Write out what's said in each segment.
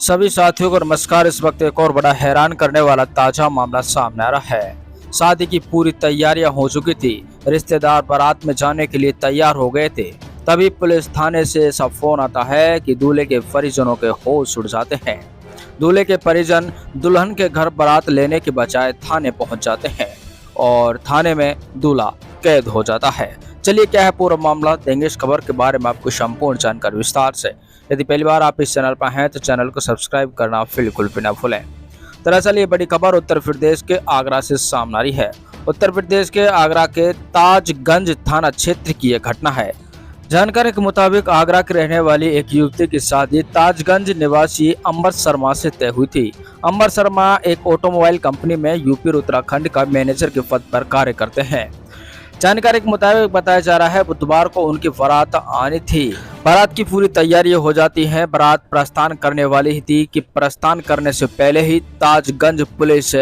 सभी साथियों को नमस्कार। इस वक्त एक और बड़ा हैरान करने वाला ताजा मामला सामने आ रहा है। शादी की पूरी तैयारियां हो चुकी थी, रिश्तेदार बारात में जाने के लिए तैयार हो गए थे। तभी पुलिस थाने से ऐसा फोन आता है कि दूल्हे के परिजनों के होश उड़ जाते हैं। दूल्हे के परिजन दुल्हन के घर बारात लेने के बजाय थाने पहुंच जाते हैं और थाने में दूल्हा कैद हो जाता है। चलिए क्या है पूरा मामला, देंगे इस खबर के बारे में आपको संपूर्ण जानकारी विस्तार से। यदि पहली बार आप इस चैनल पर हैं तो चैनल को सब्सक्राइब करना बिल्कुल भी ना भूलें। दरअसल ये बड़ी खबर उत्तर प्रदेश के आगरा से सामने आ रही है। उत्तर प्रदेश के आगरा के ताजगंज थाना क्षेत्र की यह घटना है। जानकारी के मुताबिक आगरा की रहने वाली एक युवती की शादी ताजगंज निवासी अंबर शर्मा से तय हुई थी। अंबर शर्मा एक ऑटोमोबाइल कंपनी में यूपी और उत्तराखंड का मैनेजर के पद पर कार्य करते हैं। जानकारी के मुताबिक बताया जा रहा है बुधवार को उनकी बारात आनी थी। बारात की पूरी तैयारी हो जाती है। बारात प्रस्थान करने वाली ही थी कि प्रस्थान करने से पहले ही ताजगंज पुलिस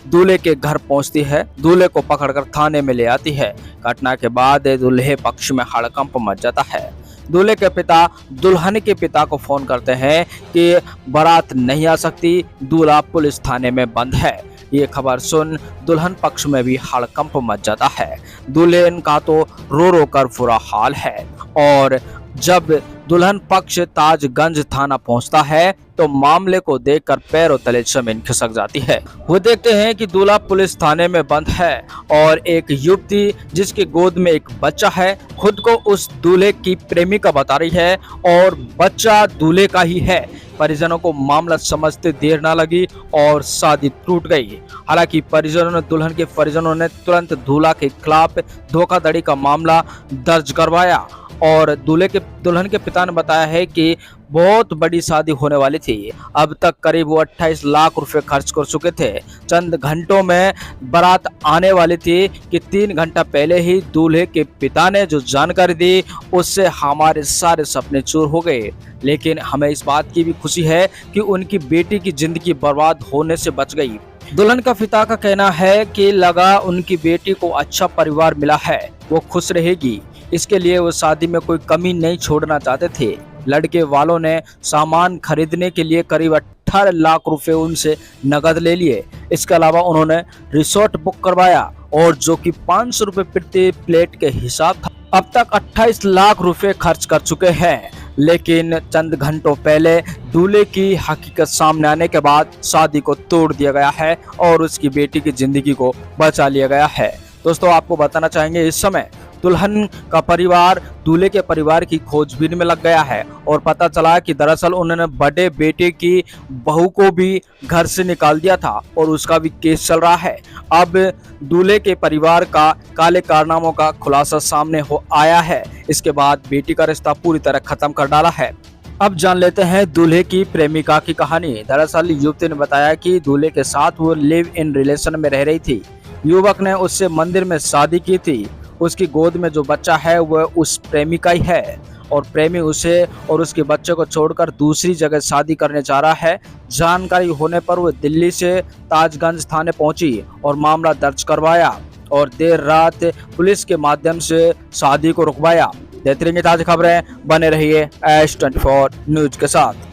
दूल्हे के घर पहुंचती है, दूल्हे को पकड़कर थाने में ले आती है। घटना के बाद दूल्हे पक्ष में हड़कंप मच जाता है। दूल्हे के पिता दुल्हन के पिता को फोन करते हैं कि बारात नहीं आ सकती, दूल्हा पुलिस थाने में बंद है। ये खबर सुन दुल्हन पक्ष में भी हड़कंप मच जाता है। दुल्हन का तो रो रो कर बुरा हाल है और जब दुल्हन पक्ष ताजगंज थाना पहुंचता है तो मामले को देखकर पैरों तले जमीन खिसक जाती है। वो देखते हैं कि दूल्हा पुलिस थाने में बंद है और एक युवती जिसकी गोद में एक बच्चा है खुद को उस दूल्हे की प्रेमिका बता रही है और बच्चा दूल्हे का ही है। परिजनों को मामला समझते देर ना लगी और शादी टूट गई। हालांकि दुल्हन के परिजनों ने तुरंत दूल्हा के खिलाफ धोखाधड़ी का मामला दर्ज करवाया और दुल्हन के पिता ने बताया है कि बहुत बड़ी शादी होने वाली थी। अब तक करीब वो 28 लाख रुपए खर्च कर चुके थे। चंद घंटों में बारात आने वाली थी कि 3 घंटा पहले ही दूल्हे के पिता ने जो जानकारी दी उससे हमारे सारे सपने चूर हो गए। लेकिन हमें इस बात की भी खुशी है कि उनकी बेटी की जिंदगी बर्बाद होने से बच गई। दुल्हन का पिता का कहना है कि लगा उनकी बेटी को अच्छा परिवार मिला है, वो खुश रहेगी, इसके लिए वो शादी में कोई कमी नहीं छोड़ना चाहते थे। लड़के वालों ने सामान खरीदने के लिए करीब 18 लाख रुपए उनसे नकद ले लिए। इसके अलावा उन्होंने रिसोर्ट बुक करवाया और जो कि 500 रुपए प्रति प्लेट के हिसाब था। अब तक 28 लाख रुपए खर्च कर चुके हैं। लेकिन चंद घंटों पहले दूल्हे की हकीकत सामने आने के बाद शादी को तोड़ दिया गया है और उसकी बेटी की जिंदगी को बचा लिया गया है। दोस्तों आपको बताना चाहेंगे इस समय दुल्हन का परिवार दूल्हे के परिवार की खोजबीन में लग गया है और पता चला कि दरअसल उन्होंने बड़े बेटे की बहू को भी घर से निकाल दिया था और उसका भी केस चल रहा है। अब दूल्हे के परिवार का काले कारनामों का खुलासा सामने हो आया है। इसके बाद बेटी का रिश्ता पूरी तरह खत्म कर डाला है। अब जान लेते हैं दूल्हे की प्रेमिका की कहानी। दरअसल युवती ने बताया कि दूल्हे के साथ वो लिव इन रिलेशन में रह रही थी। युवक ने उससे मंदिर में शादी की थी। उसकी गोद में जो बच्चा है वह उस प्रेमिका ही है और प्रेमी उसे और उसके बच्चे को छोड़कर दूसरी जगह शादी करने जा रहा है। जानकारी होने पर वह दिल्ली से ताजगंज थाने पहुंची और मामला दर्ज करवाया और देर रात पुलिस के माध्यम से शादी को रुकवाया। देते रहेंगे ताज़ा खबरें, बने रहिए H24 न्यूज के साथ।